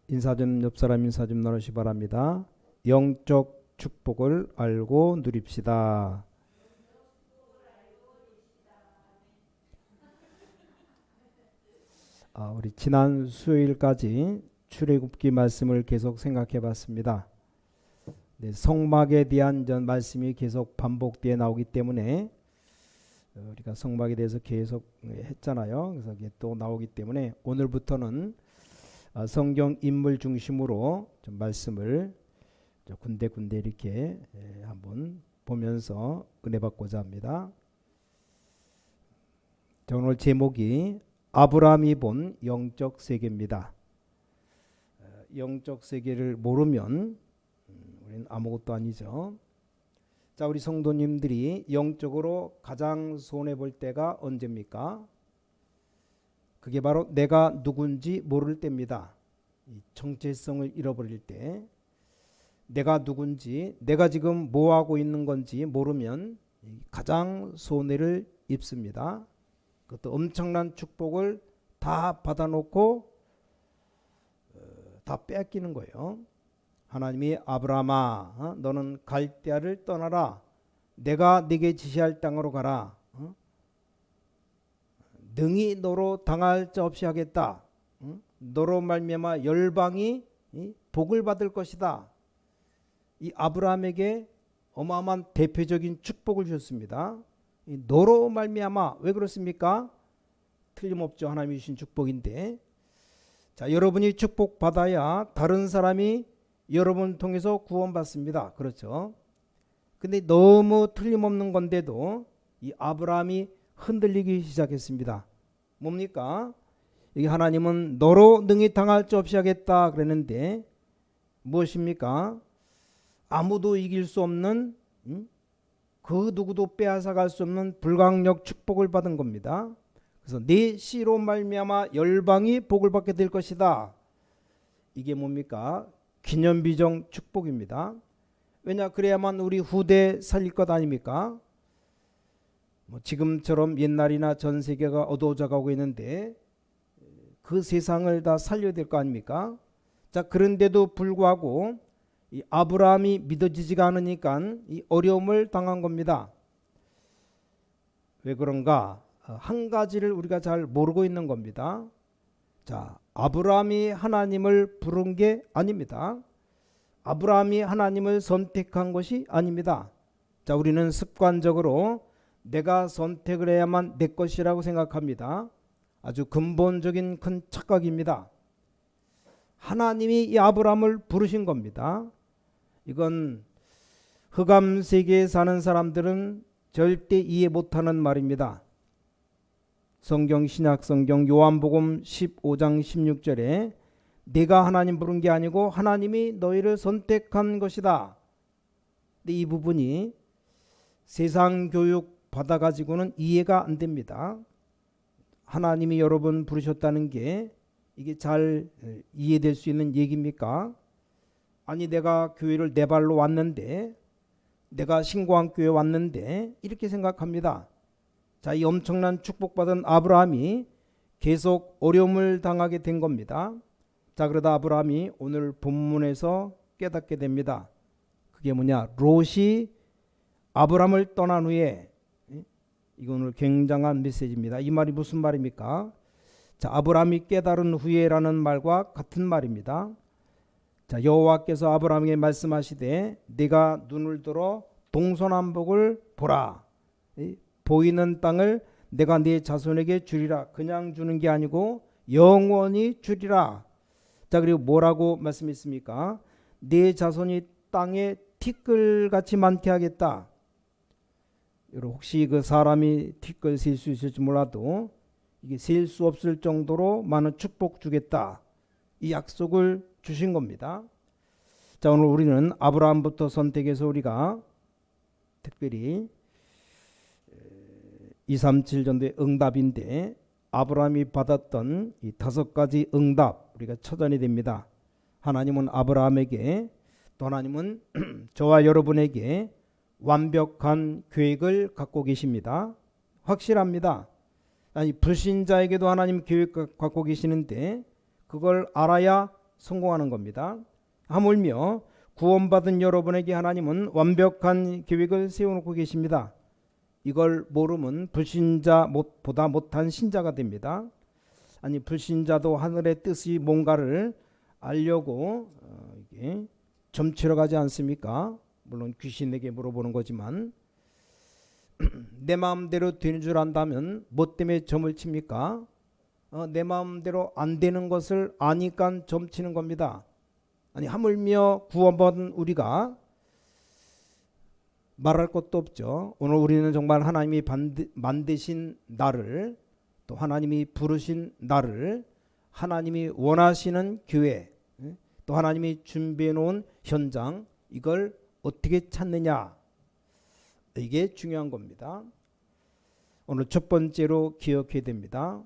인사 좀 옆 사람 인사 좀 나누시 바랍니다. 영적 축복을 알고 누립시다. 우리 지난 수요일까지 출애굽기 말씀을 계속 생각해 봤습니다. 네, 성막에 대한 말씀이 계속 반복되어 나오기 때문에 우리가 성막에 대해서 계속 했잖아요. 그래서 이게 또 나오기 때문에 오늘부터는 성경 인물 중심으로 좀 말씀을 군데군데 이렇게 한번 보면서 은혜 받고자 합니다. 자, 오늘 제목이 아브라함이 본 영적 세계입니다. 영적 세계를 모르면 우리는 아무것도 아니죠. 자, 우리 성도님들이 영적으로 가장 손해볼 때가 언제입니까? 그게 바로 내가 누군지 모를 때입니다. 이 정체성을 잃어버릴 때, 내가 누군지, 내가 지금 뭐하고 있는 건지 모르면 가장 손해를 입습니다. 그것도 엄청난 축복을 다 받아놓고 다 뺏기는 거예요. 하나님이 아브라함아, 너는 갈대아를 떠나라. 내가 네게 지시할 땅으로 가라. 능히 너로 당할 자 없이 하겠다. 너로 말미암아 열방이 복을 받을 것이다. 이 아브라함에게 어마어마한 대표적인 축복을 주셨습니다. 너로 말미암아, 왜 그렇습니까? 틀림없죠. 하나님이 주신 축복인데, 자, 여러분이 축복 받아야 다른 사람이 여러분 통해서 구원받습니다. 그렇죠? 근데 너무 틀림없는 건데도 이 아브라함이 흔들리기 시작했습니다. 뭡니까? 이게 하나님은 너로 능히 당할 자 없이 하겠다 그랬는데 무엇입니까? 아무도 이길 수 없는, 그 누구도 빼앗아갈 수 없는 불강력 축복을 받은 겁니다. 그래서 네 씨로 말미암아 열방이 복을 받게 될 것이다. 이게 뭡니까? 기념비정 축복입니다. 왜냐? 그래야만 우리 후대 살릴 것 아닙니까? 지금처럼 옛날이나 전 세계가 어두워져 가고 있는데 그 세상을 다 살려야 될 거 아닙니까? 자, 그런데도 불구하고 이 아브라함이 믿어지지가 않으니까 이 어려움을 당한 겁니다. 왜 그런가? 한 가지를 우리가 잘 모르고 있는 겁니다. 자, 아브라함이 하나님을 부른 게 아닙니다. 아브라함이 하나님을 선택한 것이 아닙니다. 자, 우리는 습관적으로 내가 선택을 해야만 내 것이라고 생각합니다. 아주 근본적인 큰 착각입니다. 하나님이 이 아브라함을 부르신 겁니다. 이건 흑암 세계에 사는 사람들은 절대 이해 못하는 말입니다. 성경 신약 성경 요한복음 15장 16절에 내가 하나님 부른 게 아니고 하나님이 너희를 선택한 것이다. 근데 이 부분이 세상 교육 받아가지고는 이해가 안 됩니다. 하나님이 여러분 부르셨다는 게 이게 잘 이해될 수 있는 얘기입니까? 아니, 내가 교회를 내 발로 왔는데, 내가 신고한 교회 왔는데 이렇게 생각합니다. 자, 이 엄청난 축복받은 아브라함이 계속 어려움을 당하게 된 겁니다. 자, 그러다 아브라함이 오늘 본문에서 깨닫게 됩니다. 그게 뭐냐? 롯이 아브라함을 떠난 후에, 이거 오늘 굉장한 메시지입니다. 이 말이 무슨 말입니까? 자, 아브라함이 깨달은 후에라는 말과 같은 말입니다. 자, 여호와께서 아브라함에게 말씀하시되 네가 눈을 들어 동서남북을 보라. 보이는 땅을 내가 네 자손에게 주리라. 그냥 주는 게 아니고 영원히 주리라. 자, 그리고 뭐라고 말씀했습니까? 네 자손이 땅에 티끌같이 많게 하겠다. 여러분, 혹시 그 사람이 티끌 셀 수 있을지 몰라도 이게 셀 수 없을 정도로 많은 축복 주겠다. 이 약속을 주신 겁니다. 자, 오늘 우리는 아브라함부터 선택해서 우리가 특별히 237 정도의 응답인데 아브라함이 받았던 이 5가지 응답 우리가 처단이 됩니다. 하나님은 아브라함에게, 또 하나님은 저와 여러분에게 완벽한 계획을 갖고 계십니다. 확실합니다. 아니, 불신자에게도 하나님 계획 갖고 계시는데 그걸 알아야 성공하는 겁니다. 하물며 구원받은 여러분에게 하나님은 완벽한 계획을 세워놓고 계십니다. 이걸 모르면 불신자보다 못한 신자가 됩니다. 아니, 불신자도 하늘의 뜻이 뭔가를 알려고 이게 점치러 가지 않습니까? 물론 귀신에게 물어보는 거지만 내 마음대로 되는 줄 안다면 뭐 때문에 점을 칩니까? 내 마음대로 안 되는 것을 아니까 점치는 겁니다. 아니, 하물며 구원받은 우리가 말할 것도 없죠. 오늘 우리는 정말 하나님이 만드신 나를, 또 하나님이 부르신 나를, 하나님이 원하시는 교회, 또 하나님이 준비해 놓은 현장, 이걸 어떻게 찾느냐, 이게 중요한 겁니다. 오늘 첫 번째로 기억해야 됩니다.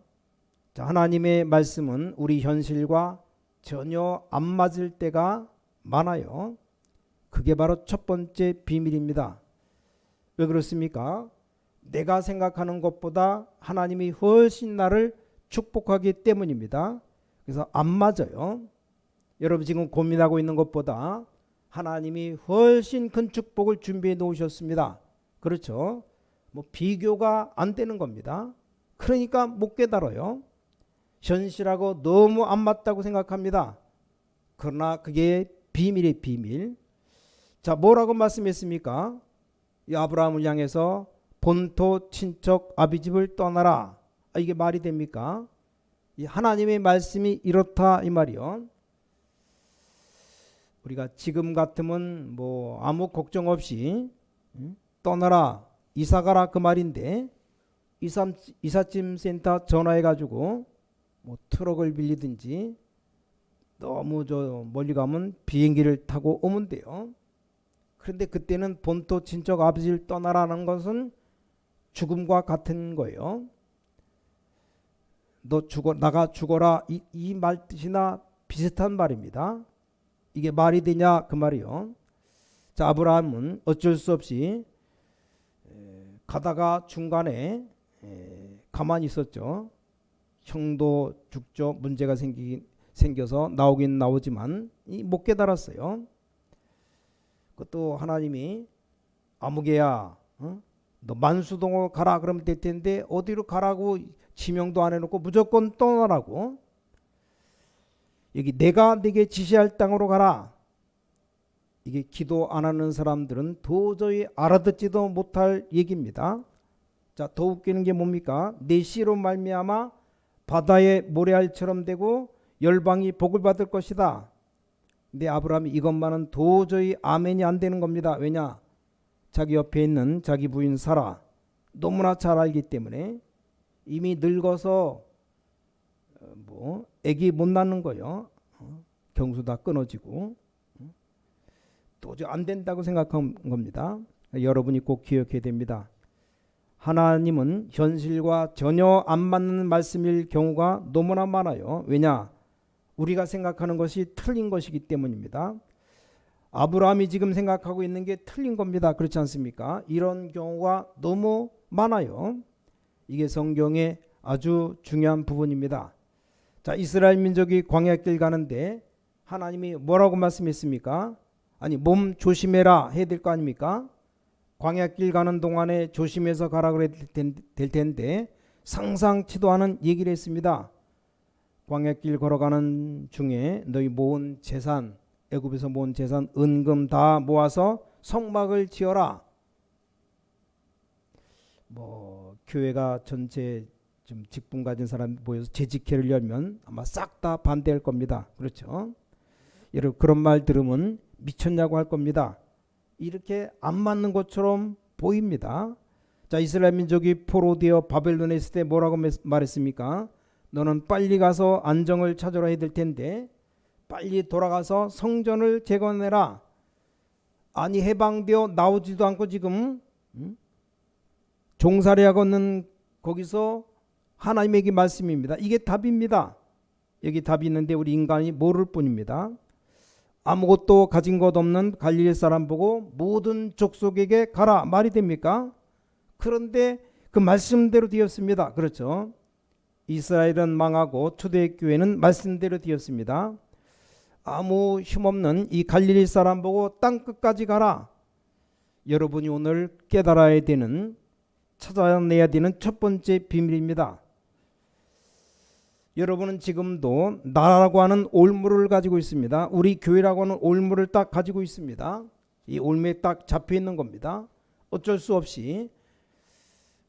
자, 하나님의 말씀은 우리 현실과 전혀 안 맞을 때가 많아요. 그게 바로 첫 번째 비밀입니다. 왜 그렇습니까? 내가 생각하는 것보다 하나님이 훨씬 나를 축복하기 때문입니다. 그래서 안 맞아요. 여러분 지금 고민하고 있는 것보다 하나님이 훨씬 큰 축복을 준비해 놓으셨습니다. 그렇죠? 뭐 비교가 안 되는 겁니다. 그러니까 못 깨달아요. 현실하고 너무 안 맞다고 생각합니다. 그러나 그게 비밀의 비밀. 자, 뭐라고 말씀했습니까? 이 아브라함을 향해서 본토 친척 아비집을 떠나라. 이게 말이 됩니까? 이 하나님의 말씀이 이렇다 이 말이요. 우리가 지금 같으면 뭐 아무 걱정 없이 떠나라, 이사가라 그 말인데, 이삿짐 센터 전화해 가지고 뭐 트럭을 빌리든지, 너무 저 멀리 가면 비행기를 타고 오면 돼요. 그런데 그때는 본토 친척 아버지를 떠나라는 것은 죽음과 같은 거예요. 너 죽어, 나가 죽어라, 이 말 뜻이나 비슷한 말입니다. 이게 말이 되냐 그 말이요. 자, 아브라함은 어쩔 수 없이 가다가 중간에 가만히 있었죠. 형도 죽죠. 문제가 생겨서 나오긴 나오지만 못 깨달았어요. 그것도 하나님이 아무개야, 너 만수동으로 가라 그러면 될 텐데 어디로 가라고 지명도 안 해놓고 무조건 떠나라고. 여기 내가 네게 지시할 땅으로 가라. 이게 기도 안 하는 사람들은 도저히 알아듣지도 못할 얘기입니다. 자, 더 웃기는 게 뭡니까? 내 씨로 말미암아 바다의 모래알처럼 되고 열방이 복을 받을 것이다. 근데 아브라함이 이것만은 도저히 아멘이 안 되는 겁니다. 왜냐? 자기 옆에 있는 자기 부인 사라 너무나 잘 알기 때문에, 이미 늙어서 뭐 애기 못 낳는 거요. 경수 다 끊어지고 도저히 안 된다고 생각한 겁니다. 여러분이 꼭 기억해야 됩니다. 하나님은 현실과 전혀 안 맞는 말씀일 경우가 너무나 많아요. 왜냐? 우리가 생각하는 것이 틀린 것이기 때문입니다. 아브라함이 지금 생각하고 있는 게 틀린 겁니다. 그렇지 않습니까? 이런 경우가 너무 많아요. 이게 성경의 아주 중요한 부분입니다. 자, 이스라엘 민족이 광야길 가는데 하나님이 뭐라고 말씀했습니까? 아니, 몸 조심해라 해야 될 거 아닙니까? 광야길 가는 동안에 조심해서 가라 그래야 될 텐데 상상치도 않은 얘기를 했습니다. 광야길 걸어가는 중에 너희 모은 재산, 애굽에서 모은 재산, 은금 다 모아서 성막을 지어라. 뭐 교회가 전체 좀 직분 가진 사람 모여서 재직회를 열면 아마 싹 다 반대할 겁니다. 그렇죠? 여러분 그런 말 들으면 미쳤냐고 할 겁니다. 이렇게 안 맞는 것처럼 보입니다. 자, 이스라엘 민족이 포로되어 바벨론에 있을 때 뭐라고 말했습니까? 너는 빨리 가서 안정을 찾으러 해야 될 텐데 빨리 돌아가서 성전을 재건해라. 아니, 해방되어 나오지도 않고 지금 종살이 하고 있는 거기서 하나님에게 말씀입니다. 이게 답입니다. 여기 답이 있는데 우리 인간이 모를 뿐입니다. 아무것도 가진 것 없는 갈릴리 사람 보고 모든 족속에게 가라 말이 됩니까? 그런데 그 말씀대로 되었습니다. 그렇죠? 이스라엘은 망하고 초대교회는 말씀대로 되었습니다. 아무 힘없는 이 갈릴리 사람 보고 땅 끝까지 가라. 여러분이 오늘 깨달아야 되는, 찾아내야 되는 첫 번째 비밀입니다. 여러분은 지금도 나라고 하는 올무를 가지고 있습니다. 우리 교회라고 하는 올무를 딱 가지고 있습니다. 이 올무에 딱 잡혀 있는 겁니다. 어쩔 수 없이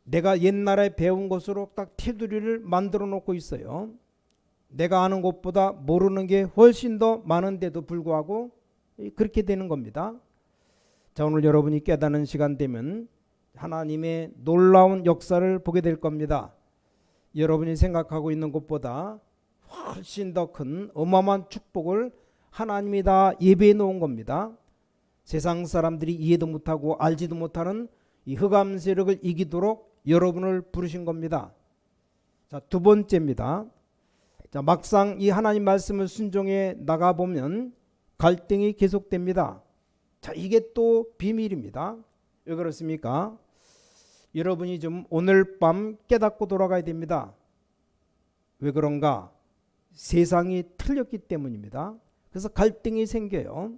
내가 옛날에 배운 것으로 딱 테두리를 만들어 놓고 있어요. 내가 아는 것보다 모르는 게 훨씬 더 많은데도 불구하고 그렇게 되는 겁니다. 자, 오늘 여러분이 깨닫는 시간 되면 하나님의 놀라운 역사를 보게 될 겁니다. 여러분이 생각하고 있는 것보다 훨씬 더 큰 어마어마한 축복을 하나님이 다 예배해 놓은 겁니다. 세상 사람들이 이해도 못하고 알지도 못하는 이 흑암 세력을 이기도록 여러분을 부르신 겁니다. 자, 두 번째입니다. 자, 막상 이 하나님 말씀을 순종해 나가보면 갈등이 계속됩니다. 자, 이게 또 비밀입니다. 왜 그렇습니까? 여러분이 좀 오늘 밤 깨닫고 돌아가야 됩니다. 왜 그런가? 세상이 틀렸기 때문입니다. 그래서 갈등이 생겨요.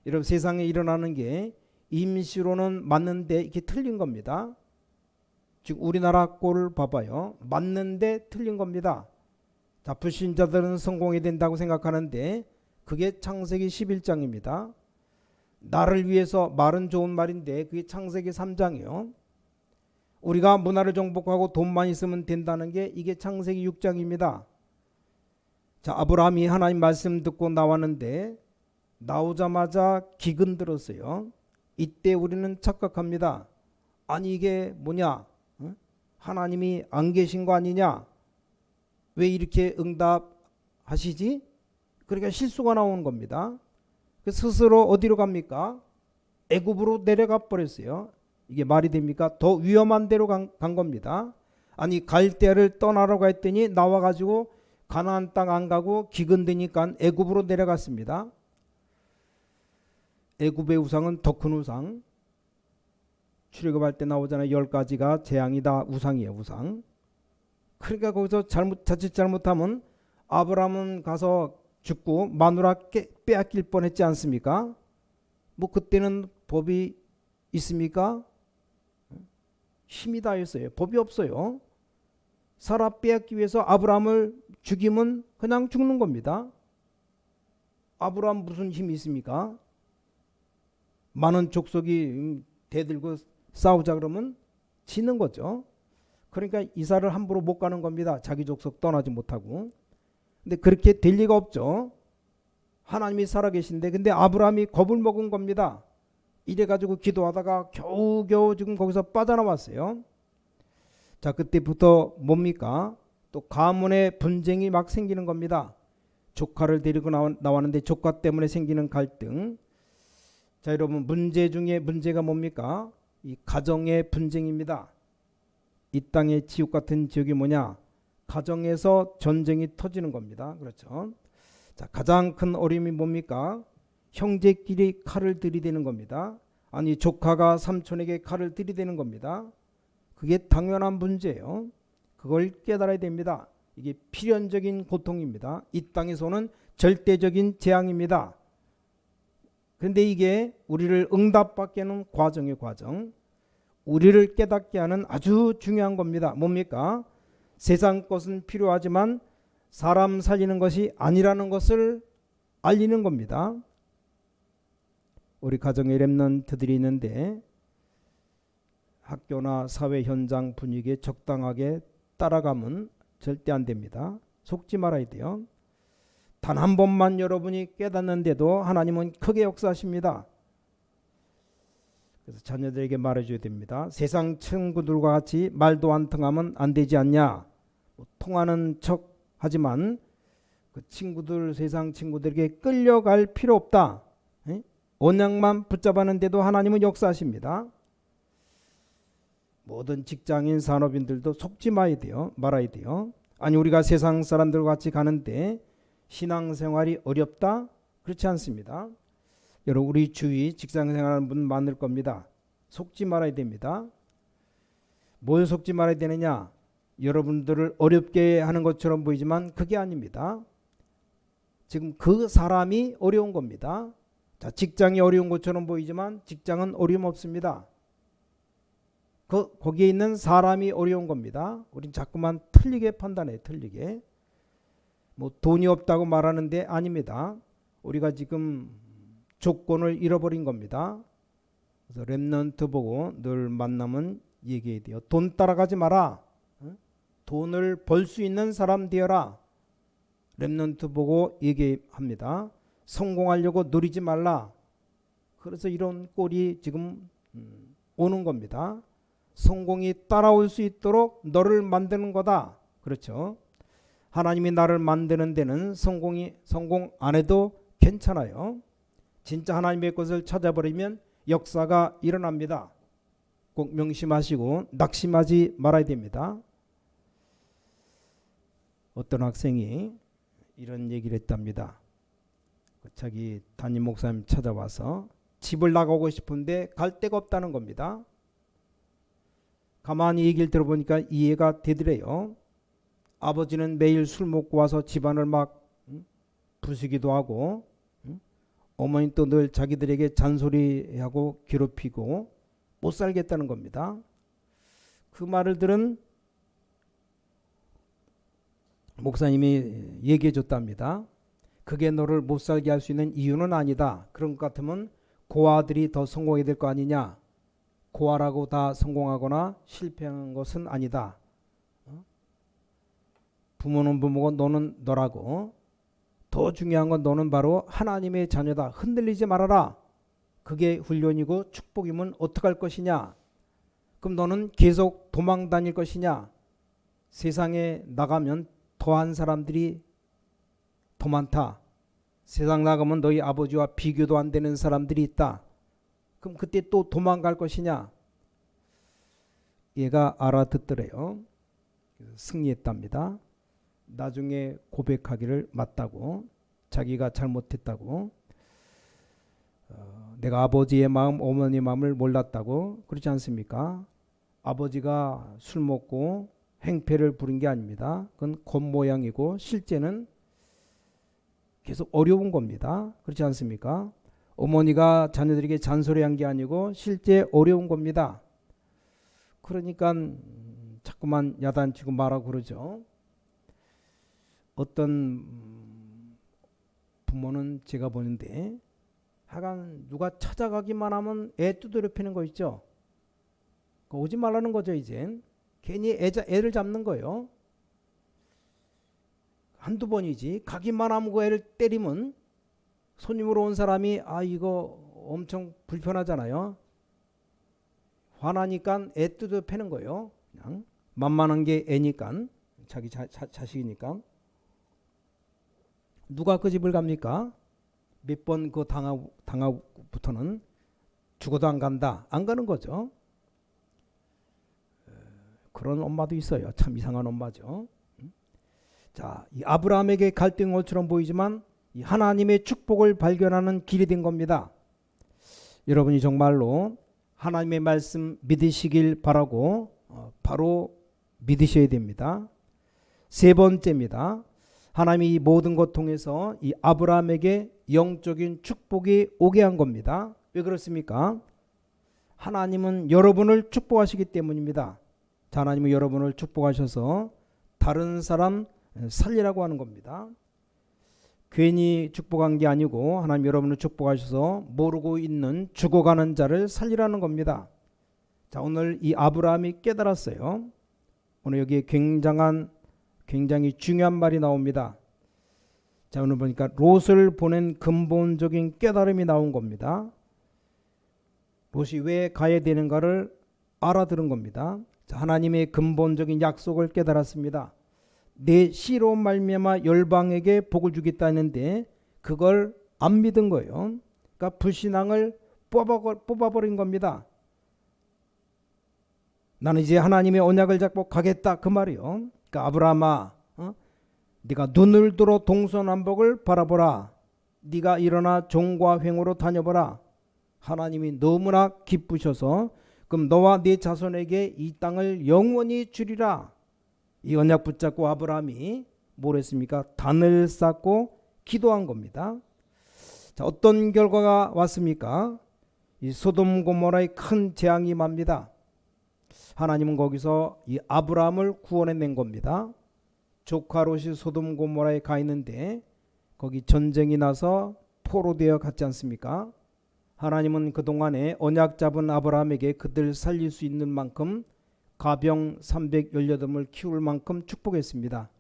여러분, 세상에 일어나는 게 임시로는 맞는데 이게 틀린 겁니다. 지금 우리나라 꼴을 봐봐요. 맞는데 틀린 겁니다. 자, 불신자들은 성공해야 된다고 생각하는데 그게 창세기 11장입니다. 나를 위해서 말은 좋은 말인데 그게 창세기 3장이요. 우리가 문화를 정복하고 돈만 있으면 된다는 게 이게 창세기 6장입니다. 자, 아브라함이 하나님 말씀 듣고 나왔는데 나오자마자 기근 들었어요. 이때 우리는 착각합니다. 아니 이게 뭐냐? 하나님이 안 계신 거 아니냐? 왜 이렇게 응답하시지? 그러니까 실수가 나오는 겁니다. 스스로 어디로 갑니까? 애굽으로 내려가 버렸어요. 이게 말이 됩니까? 더 위험한 데로 간 겁니다. 아니 갈대아를 떠나라고 했더니 나와가지고 가나안 땅 안 가고 기근되니까 애굽으로 내려갔습니다. 애굽의 우상은 더 큰 우상. 출애굽할 때 나오잖아요. 10가지가 재앙이다. 우상이에요. 우상. 그러니까 거기서 자칫 잘못하면 아브라함은 가서 죽고 마누라 빼앗길 뻔했지 않습니까? 뭐 그때는 법이 있습니까? 힘이 다했어요. 법이 없어요. 사라 빼앗기 위해서 아브라함을 죽이면 그냥 죽는 겁니다. 아브라함 무슨 힘이 있습니까? 많은 족속이 대들고 싸우자 그러면 지는 거죠. 그러니까 이사를 함부로 못 가는 겁니다. 자기 족속 떠나지 못하고. 근데 그렇게 될 리가 없죠. 하나님이 살아계신데 근데 아브라함이 겁을 먹은 겁니다. 이래가지고 기도하다가 겨우겨우 지금 거기서 빠져나왔어요. 자, 그때부터 뭡니까? 또 가문의 분쟁이 막 생기는 겁니다. 조카를 데리고 나왔는데 조카 때문에 생기는 갈등. 자, 여러분, 문제 중에 문제가 뭡니까? 이 가정의 분쟁입니다. 이 땅의 지옥 같은 지옥이 뭐냐? 가정에서 전쟁이 터지는 겁니다. 그렇죠? 자, 가장 큰 어려움이 뭡니까? 형제끼리 칼을 들이대는 겁니다. 아니 조카가 삼촌에게 칼을 들이대는 겁니다. 그게 당연한 문제예요. 그걸 깨달아야 됩니다. 이게 필연적인 고통입니다. 이 땅에서는 절대적인 재앙입니다. 그런데 이게 우리를 응답받게 하는 과정의 과정, 우리를 깨닫게 하는 아주 중요한 겁니다. 뭡니까? 세상 것은 필요하지만 사람 살리는 것이 아니라는 것을 알리는 겁니다. 우리 가정의 렘넌트들이 있는데 학교나 사회 현장 분위기에 적당하게 따라가면 절대 안 됩니다. 속지 말아야 돼요. 단 한 번만 여러분이 깨닫는데도 하나님은 크게 역사하십니다. 그래서 자녀들에게 말해줘야 됩니다. 세상 친구들과 같이 말도 안 통하면 안 되지 않냐. 통하는 척 하지만 그 친구들, 세상 친구들에게 끌려갈 필요 없다. 언약만 붙잡았는데도 하나님은 역사하십니다. 모든 직장인, 산업인들도 속지 말아야 돼요. 아니 우리가 세상 사람들과 같이 가는데 신앙생활이 어렵다? 그렇지 않습니다. 여러분 우리 주위 직장생활하는 분 많을 겁니다. 속지 말아야 됩니다. 뭘 속지 말아야 되느냐? 여러분들을 어렵게 하는 것처럼 보이지만 그게 아닙니다. 지금 그 사람이 어려운 겁니다. 자, 직장이 어려운 것처럼 보이지만 직장은 어려움 없습니다. 거기에 있는 사람이 어려운 겁니다. 우린 자꾸만 틀리게 판단해, 틀리게. 뭐 돈이 없다고 말하는데 아닙니다. 우리가 지금 조건을 잃어버린 겁니다. 그래서 렘넌트 보고 늘 만나면 얘기해야 돼요. 돈 따라가지 마라. 돈을 벌 수 있는 사람 되어라. 렘넌트 보고 얘기합니다. 성공하려고 누리지 말라. 그래서 이런 꼴이 지금 오는 겁니다. 성공이 따라올 수 있도록 너를 만드는 거다. 그렇죠. 하나님이 나를 만드는 데는 성공 안 해도 괜찮아요. 진짜 하나님의 것을 찾아버리면 역사가 일어납니다. 꼭 명심하시고 낙심하지 말아야 됩니다. 어떤 학생이 이런 얘기를 했답니다. 자기 담임 목사님 찾아와서 집을 나가고 싶은데 갈 데가 없다는 겁니다. 가만히 얘기를 들어보니까 이해가 되더래요. 아버지는 매일 술 먹고 와서 집안을 막 부수기도 하고, 어머니는 또 늘 자기들에게 잔소리하고 괴롭히고 못 살겠다는 겁니다. 그 말을 들은 목사님이 얘기해 줬답니다. 그게 너를 못 살게 할 수 있는 이유는 아니다. 그런 것 같으면 고아들이 더 성공해야 될 거 아니냐. 고아라고 다 성공하거나 실패한 것은 아니다. 부모는 부모고 너는 너라고. 더 중요한 건 너는 바로 하나님의 자녀다. 흔들리지 말아라. 그게 훈련이고 축복이면 어떡할 것이냐. 그럼 너는 계속 도망 다닐 것이냐. 세상에 나가면 더한 사람들이 더 많다. 세상 나가면 너희 아버지와 비교도 안 되는 사람들이 있다. 그럼 그때 또 도망갈 것이냐. 얘가 알아듣더래요. 승리했답니다. 나중에 고백하기를 맞다고, 자기가 잘못했다고, 내가 아버지의 마음, 어머니의 마음을 몰랐다고. 그렇지 않습니까? 아버지가 술 먹고 행패를 부린 게 아닙니다. 그건 겉모양이고 실제는 계속 어려운 겁니다. 그렇지 않습니까? 어머니가 자녀들에게 잔소리한 게 아니고 실제 어려운 겁니다. 그러니까 자꾸만 야단치고 말하고 그러죠. 어떤 부모는 제가 보는데 하여간 누가 찾아가기만 하면 애 두드려 패는 거 있죠. 오지 말라는 거죠. 이젠 괜히 애를 잡는 거예요. 한두 번이지. 가기만 하면 그 애를 때리면 손님으로 온 사람이 이거 엄청 불편하잖아요. 화나니까 애 두드려 패는 거예요. 그냥 만만한 게 애니까, 자기 자식이니까. 누가 그 집을 갑니까? 몇 번 그 당하고부터는 죽어도 안 간다. 안 가는 거죠. 그런 엄마도 있어요. 참 이상한 엄마죠. 자, 이 아브라함에게 갈등인 것처럼 보이지만 이 하나님의 축복을 발견하는 길이 된 겁니다. 여러분이 정말로 하나님의 말씀 믿으시길 바라고 바로 믿으셔야 됩니다. 세 번째입니다. 하나님이 이 모든 것 통해서 이 아브라함에게 영적인 축복이 오게 한 겁니다. 왜 그렇습니까? 하나님은 여러분을 축복하시기 때문입니다. 자, 하나님은 여러분을 축복하셔서 다른 사람 살리라고 하는 겁니다. 괜히 축복한 게 아니고 하나님 여러분을 축복하셔서 모르고 있는 죽어가는 자를 살리라는 겁니다. 자, 오늘 이 아브라함이 깨달았어요. 오늘 여기에 굉장히 중요한 말이 나옵니다. 자, 오늘 보니까 롯을 보낸 근본적인 깨달음이 나온 겁니다. 롯이 왜 가야 되는가를 알아들은 겁니다. 자, 하나님의 근본적인 약속을 깨달았습니다. 내 씨로 말미암아 열방에게 복을 주겠다 했는데 그걸 안 믿은 거예요. 그러니까 불신앙을 뽑아버린 겁니다. 나는 이제 하나님의 언약을 잡고 가겠다, 그 말이요. 그러니까 아브라함아, 네가 눈을 들어 동서남북을 바라보라. 네가 일어나 종과 횡으로 다녀보라. 하나님이 너무나 기쁘셔서 그럼 너와 네 자손에게 이 땅을 영원히 주리라. 이 언약 붙잡고 아브라함이 뭘 했습니까? 단을 쌓고 기도한 겁니다. 자, 어떤 결과가 왔습니까? 이 소돔 고모라의 큰 재앙이 임합니다. 하나님은 거기서 이 아브라함을 구원해낸 겁니다. 조카 롯이 소돔 고모라에 가 있는데 거기 전쟁이 나서 포로되어 갔지 않습니까? 하나님은 그동안에 언약 잡은 아브라함에게 그들 살릴 수 있는 만큼 가병 318명을 키울 만큼 축복했습니다.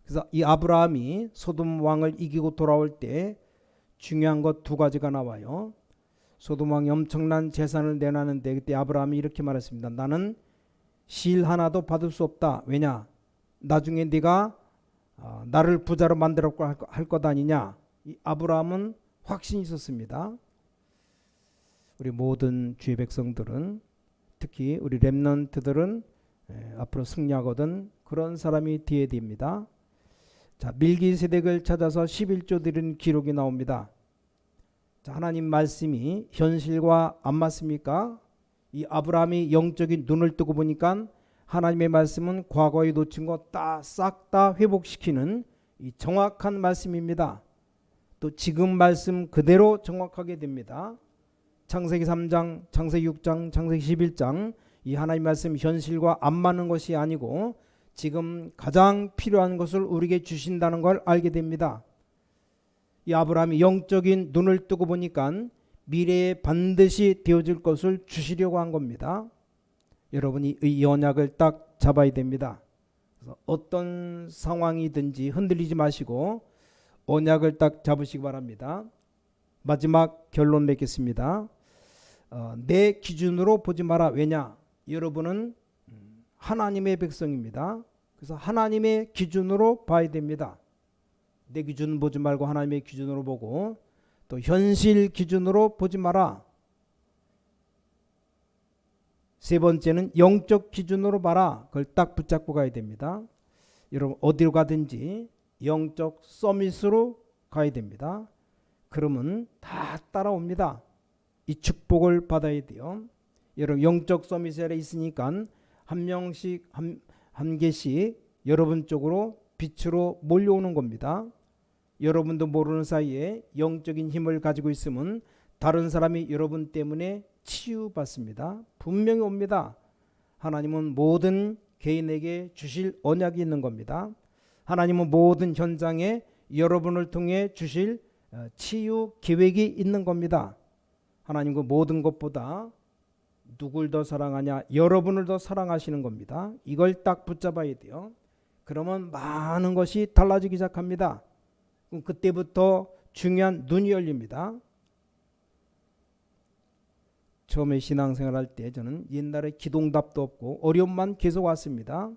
그래서 이 아브라함이 소돔 왕을 이기고 돌아올 때 중요한 것 두 가지가 나와요. 소돔 왕이 엄청난 재산을 내놨는데 그때 아브라함이 이렇게 말했습니다. 나는 실 하나도 받을 수 없다. 왜냐? 나중에 네가 나를 부자로 만들었고 할 것 아니냐. 이 아브라함은 확신이 있었습니다. 우리 모든 주의 백성들은, 특히 우리 렘넌트들은 앞으로 승리하거든 그런 사람이 되어야 됩니다. 자, 밀기세덱을 찾아서 11조 드리는 기록이 나옵니다. 자, 하나님 말씀이 현실과 안 맞습니까? 이 아브라함이 영적인 눈을 뜨고 보니까 하나님의 말씀은 과거에 놓친 거 싹 다 회복시키는 이 정확한 말씀입니다. 또 지금 말씀 그대로 정확하게 됩니다. 창세기 3장, 창세기 6장, 창세기 11장 이 하나님 말씀 현실과 안 맞는 것이 아니고 지금 가장 필요한 것을 우리에게 주신다는 걸 알게 됩니다. 이 아브라함이 영적인 눈을 뜨고 보니까 미래에 반드시 되어질 것을 주시려고 한 겁니다. 여러분이 이 언약을 딱 잡아야 됩니다. 그래서 어떤 상황이든지 흔들리지 마시고 언약을 딱 잡으시기 바랍니다. 마지막 결론 맺겠습니다. 내 기준으로 보지 마라. 왜냐? 여러분은 하나님의 백성입니다. 그래서 하나님의 기준으로 봐야 됩니다. 내 기준 보지 말고 하나님의 기준으로 보고, 또 현실 기준으로 보지 마라. 세 번째는 영적 기준으로 봐라. 그걸 딱 붙잡고 가야 됩니다. 여러분 어디로 가든지 영적 서밋으로 가야 됩니다. 그러면 다 따라옵니다. 이 축복을 받아야 돼요. 여러분 영적 서밋에 있으니까 한 명씩 한 개씩 여러분 쪽으로 빛으로 몰려오는 겁니다. 여러분도 모르는 사이에 영적인 힘을 가지고 있으면 다른 사람이 여러분 때문에 치유받습니다. 분명히 옵니다. 하나님은 모든 개인에게 주실 언약이 있는 겁니다. 하나님은 모든 현장에 여러분을 통해 주실 치유 계획이 있는 겁니다. 하나님은 모든 것보다 누굴 더 사랑하냐? 여러분을 더 사랑하시는 겁니다. 이걸 딱 붙잡아야 돼요. 그러면 많은 것이 달라지기 시작합니다. 그때부터 중요한 눈이 열립니다. 처음에 신앙생활 할 때 저는 옛날에 기도응답도 없고 어려움만 계속 왔습니다.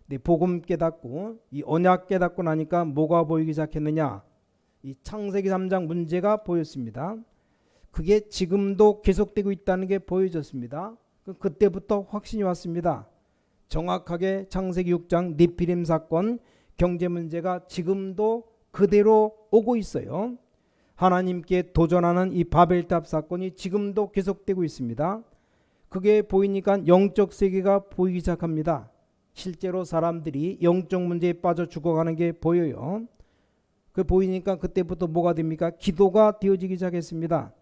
근데 복음 깨닫고 이 언약 깨닫고 나니까 뭐가 보이기 시작했느냐? 이 창세기 3장 문제가 보였습니다. 그게 지금도 계속되고 있다는 게 보여졌습니다. 그때부터 확신이 왔습니다. 정확하게 창세기 6장 네피림 사건 경제 문제가 지금도 그대로 오고 있어요. 하나님께 도전하는 이 바벨탑 사건이 지금도 계속되고 있습니다. 그게 보이니까 영적 세계가 보이기 시작합니다. 실제로 사람들이 영적 문제에 빠져 죽어가는 게 보여요. 그 보이니까 그때부터 뭐가 됩니까? 기도가 되어지기 시작했습니다.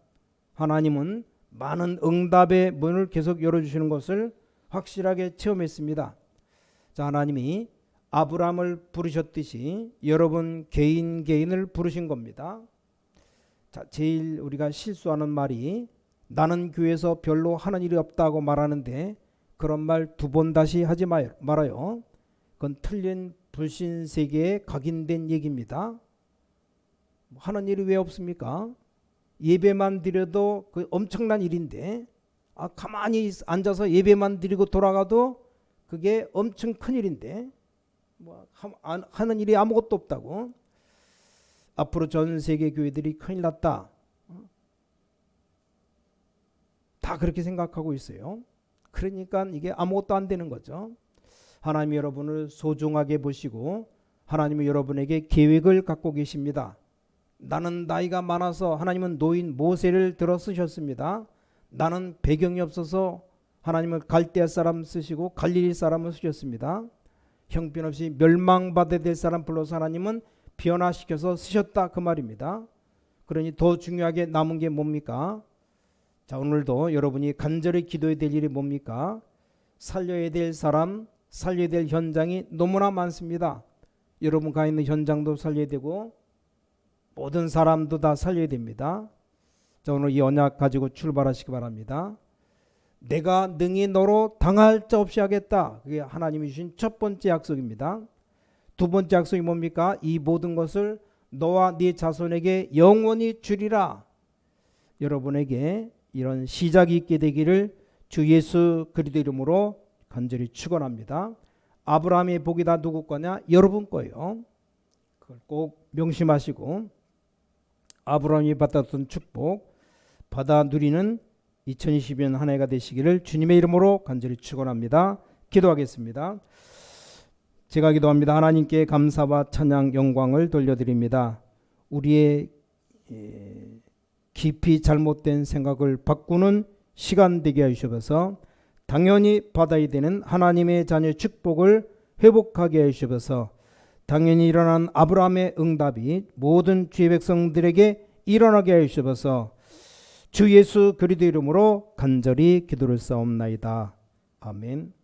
하나님은 많은 응답의 문을 계속 열어주시는 것을 확실하게 체험했습니다. 자, 하나님이 아브라함을 부르셨듯이 여러분 개인을 부르신 겁니다. 자, 제일 우리가 실수하는 말이 나는 교회에서 별로 하는 일이 없다고 말하는데 그런 말 두 번 다시 하지 말아요. 그건 틀린 불신 세계에 각인된 얘기입니다. 하는 일이 왜 없습니까? 예배만 드려도 그 엄청난 일인데 가만히 앉아서 예배만 드리고 돌아가도 그게 엄청 큰 일인데 하는 일이 아무것도 없다고. 앞으로 전 세계 교회들이 큰일 났다. 다 그렇게 생각하고 있어요. 그러니까 이게 아무것도 안 되는 거죠. 하나님이 여러분을 소중하게 보시고 하나님이 여러분에게 계획을 갖고 계십니다. 나는 나이가 많아서 하나님은 노인 모세를 들어 쓰셨습니다. 나는 배경이 없어서 하나님은 갈대아 사람 쓰시고 갈릴리 사람을 쓰셨습니다. 형편없이 멸망받아야 될 사람 불러서 하나님은 변화시켜서 쓰셨다 그 말입니다. 그러니 더 중요하게 남은 게 뭡니까? 자, 오늘도 여러분이 간절히 기도해야 될 일이 뭡니까? 살려야 될 사람, 살려야 될 현장이 너무나 많습니다. 여러분 가 있는 현장도 살려야 되고 모든 사람도 다 살려야 됩니다. 자, 오늘 이 언약 가지고 출발하시기 바랍니다. 내가 능히 너로 당할 자 없이 하겠다. 그게 하나님이 주신 첫 번째 약속입니다. 두 번째 약속이 뭡니까? 이 모든 것을 너와 네 자손에게 영원히 주리라. 여러분에게 이런 시작이 있게 되기를 주 예수 그리스도 이름으로 간절히 축원합니다. 아브라함의 복이 다 누구 거냐? 여러분 거예요. 그걸 꼭 명심하시고 아브라함이 받았던 축복 받아 누리는 2022년 한 해가 되시기를 주님의 이름으로 간절히 축원합니다. 기도하겠습니다. 제가 기도합니다. 하나님께 감사와 찬양 영광을 돌려드립니다. 우리의 깊이 잘못된 생각을 바꾸는 시간 되게 하시옵소서. 당연히 받아야 되는 하나님의 자녀의 축복을 회복하게 하시옵소서. 당연히 일어난 아브라함의 응답이 모든 주의 백성들에게 일어나게 하시옵소서. 주 예수 그리스도 이름으로 간절히 기도를 싸움나이다. 아멘.